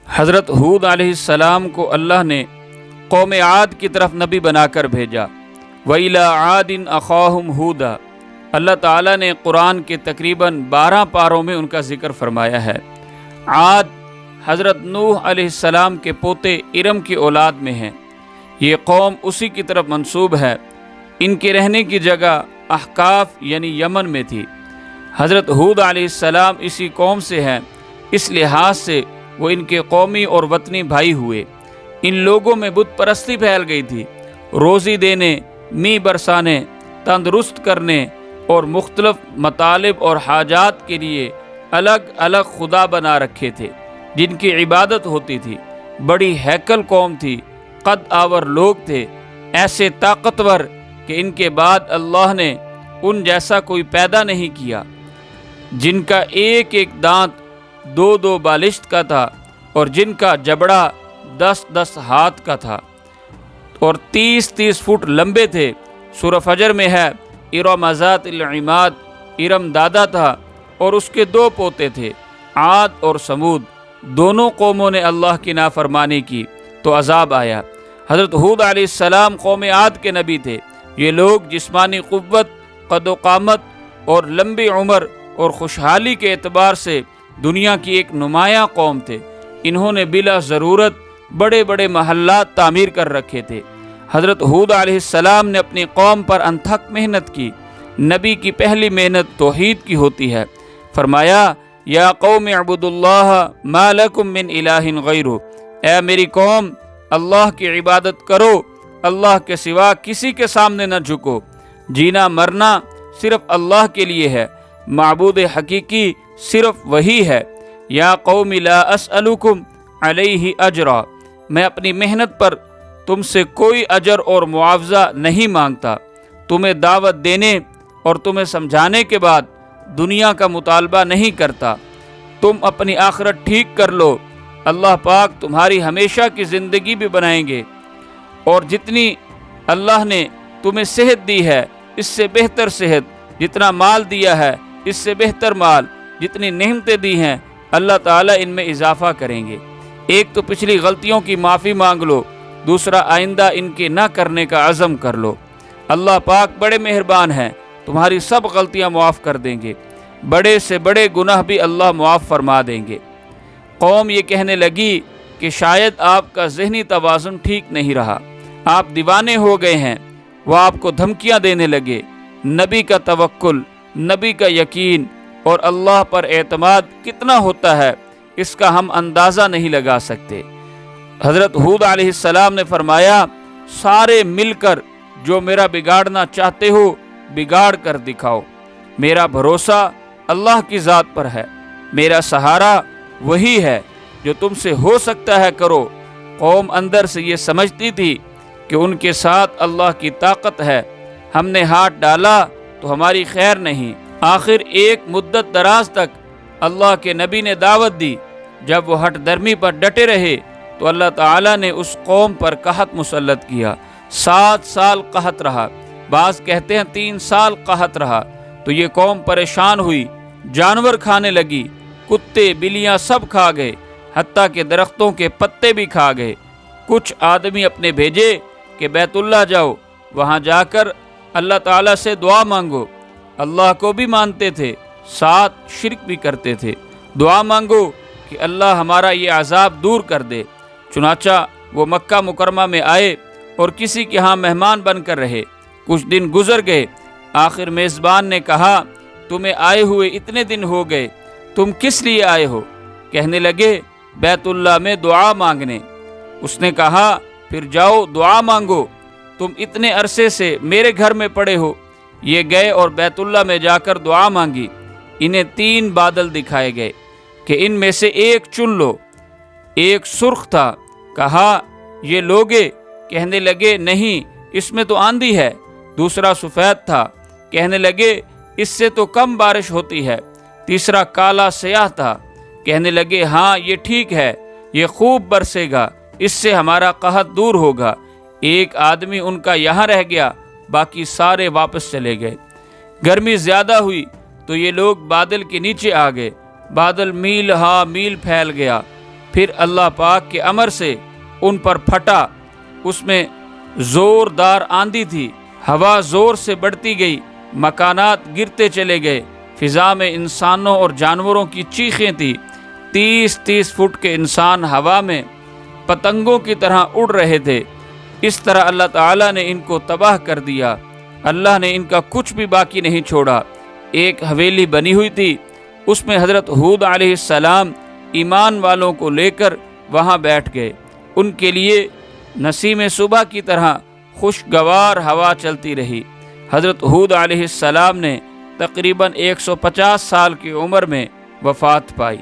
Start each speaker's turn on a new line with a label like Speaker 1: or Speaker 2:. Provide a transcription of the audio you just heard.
Speaker 1: حضرت ہود علیہ السلام کو اللہ نے قوم عاد کی طرف نبی بنا کر بھیجا۔ وَإِلَىٰ عَادٍ أَخَاهُمْ هُودًا، اللہ تعالیٰ نے قرآن کے تقریباً 12 پاروں میں ان کا ذکر فرمایا ہے۔ عاد حضرت نوح علیہ السلام کے پوتے ارم کی اولاد میں ہیں۔ یہ قوم اسی کی طرف منسوب ہے۔ ان کے رہنے کی جگہ احقاف یعنی یمن میں تھی۔ حضرت ہود علیہ السلام اسی قوم سے ہیں، اس لحاظ سے وہ ان کے قومی اور وطنی بھائی ہوئے۔ ان لوگوں میں بت پرستی پھیل گئی تھی۔ روزی دینے، می برسانے، تندرست کرنے اور مختلف مطالب اور حاجات کے لیے الگ الگ خدا بنا رکھے تھے جن کی عبادت ہوتی تھی۔ بڑی ہیکل قوم تھی، قد آور لوگ تھے، ایسے طاقتور کہ ان کے بعد اللہ نے ان جیسا کوئی پیدا نہیں کیا، جن کا ایک ایک دانت 2 بالشت کا تھا اور جن کا جبڑا 10 ہاتھ کا تھا اور 30 فٹ لمبے تھے۔ سورہ فجر میں ہے ارم ذات العماد، ارم دادا تھا اور اس کے 2 پوتے تھے، عاد اور سمود۔ دونوں قوموں نے اللہ کی نافرمانی کی تو عذاب آیا۔ حضرت ہود علیہ السلام قوم عاد کے نبی تھے۔ یہ لوگ جسمانی قوت، قد و قامت اور لمبی عمر اور خوشحالی کے اعتبار سے دنیا کی ایک نمایاں قوم تھے۔ انہوں نے بلا ضرورت بڑے بڑے محلات تعمیر کر رکھے تھے۔ حضرت ہود علیہ السلام نے اپنی قوم پر انتھک محنت کی۔ نبی کی پہلی محنت توحید کی ہوتی ہے۔ فرمایا یا قوم اعبدوا اللہ ما لکم من الہ غیرہ، اے میری قوم اللہ کی عبادت کرو، اللہ کے سوا کسی کے سامنے نہ جھکو۔ جینا مرنا صرف اللہ کے لیے ہے، معبود حقیقی صرف وہی ہے۔ یا قوم لا اسألکم علیہ اجرا، میں اپنی محنت پر تم سے کوئی اجر اور معاوضہ نہیں مانگتا۔ تمہیں دعوت دینے اور تمہیں سمجھانے کے بعد دنیا کا مطالبہ نہیں کرتا۔ تم اپنی آخرت ٹھیک کر لو، اللہ پاک تمہاری ہمیشہ کی زندگی بھی بنائیں گے، اور جتنی اللہ نے تمہیں صحت دی ہے اس سے بہتر صحت، جتنا مال دیا ہے اس سے بہتر مال، جتنی نعمتیں دی ہیں اللہ تعالیٰ ان میں اضافہ کریں گے۔ ایک تو پچھلی غلطیوں کی معافی مانگ لو، دوسرا آئندہ ان کے نہ کرنے کا عزم کر لو۔ اللہ پاک بڑے مہربان ہیں، تمہاری سب غلطیاں معاف کر دیں گے، بڑے سے بڑے گناہ بھی اللہ معاف فرما دیں گے۔ قوم یہ کہنے لگی کہ شاید آپ کا ذہنی توازن ٹھیک نہیں رہا، آپ دیوانے ہو گئے ہیں۔ وہ آپ کو دھمکیاں دینے لگے۔ نبی کا توکل، نبی کا یقین اور اللہ پر اعتماد کتنا ہوتا ہے اس کا ہم اندازہ نہیں لگا سکتے۔ حضرت ہود علیہ السلام نے فرمایا سارے مل کر جو میرا بگاڑنا چاہتے ہو بگاڑ کر دکھاؤ۔ میرا بھروسہ اللہ کی ذات پر ہے، میرا سہارا وہی ہے، جو تم سے ہو سکتا ہے کرو۔ قوم اندر سے یہ سمجھتی تھی کہ ان کے ساتھ اللہ کی طاقت ہے، ہم نے ہاتھ ڈالا تو ہماری خیر نہیں۔ آخر ایک مدت دراز تک اللہ کے نبی نے دعوت دی۔ جب وہ ہٹ درمی پر ڈٹے رہے تو اللہ تعالیٰ نے اس قوم پر قحط مسلط کیا۔ 7 سال قحط رہا، بعض کہتے ہیں 3 سال قحط رہا۔ تو یہ قوم پریشان ہوئی، جانور کھانے لگی، کتے بلیاں سب کھا گئے، حتیٰ کہ درختوں کے پتے بھی کھا گئے۔ کچھ آدمی اپنے بھیجے کہ بیت اللہ جاؤ، وہاں جا کر اللہ تعالیٰ سے دعا مانگو۔ اللہ کو بھی مانتے تھے، ساتھ شرک بھی کرتے تھے۔ دعا مانگو کہ اللہ ہمارا یہ عذاب دور کر دے۔ چنانچہ وہ مکہ مکرمہ میں آئے اور کسی کے ہاں مہمان بن کر رہے۔ کچھ دن گزر گئے، آخر میزبان نے کہا تمہیں آئے ہوئے اتنے دن ہو گئے، تم کس لیے آئے ہو؟ کہنے لگے بیت اللہ میں دعا مانگنے۔ اس نے کہا پھر جاؤ دعا مانگو، تم اتنے عرصے سے میرے گھر میں پڑے ہو۔ یہ گئے اور بیت اللہ میں جا کر دعا مانگی۔ انہیں 3 بادل دکھائے گئے کہ ان میں سے ایک چن لو۔ ایک سرخ تھا، کہا یہ لوگے؟ کہنے لگے نہیں، اس میں تو آندھی ہے۔ دوسرا سفید تھا، کہنے لگے اس سے تو کم بارش ہوتی ہے۔ تیسرا کالا سیاہ تھا، کہنے لگے ہاں یہ ٹھیک ہے، یہ خوب برسے گا، اس سے ہمارا قحط دور ہوگا۔ ایک آدمی ان کا یہاں رہ گیا، باقی سارے واپس چلے گئے۔ گرمی زیادہ ہوئی تو یہ لوگ بادل کے نیچے آ گئے۔ بادل میل ہا میل پھیل گیا، پھر اللہ پاک کے امر سے ان پر پھٹا۔ اس میں زوردار آندھی تھی، ہوا زور سے بڑھتی گئی، مکانات گرتے چلے گئے، فضا میں انسانوں اور جانوروں کی چیخیں تھیں۔ 30 فٹ کے انسان ہوا میں پتنگوں کی طرح اڑ رہے تھے۔ اس طرح اللہ تعالیٰ نے ان کو تباہ کر دیا۔ اللہ نے ان کا کچھ بھی باقی نہیں چھوڑا۔ ایک حویلی بنی ہوئی تھی، اس میں حضرت ہود علیہ السلام ایمان والوں کو لے کر وہاں بیٹھ گئے۔ ان کے لیے نسیم صبح کی طرح خوشگوار ہوا چلتی رہی۔ حضرت ہود علیہ السلام نے تقریباً 150 سال کی عمر میں وفات پائی۔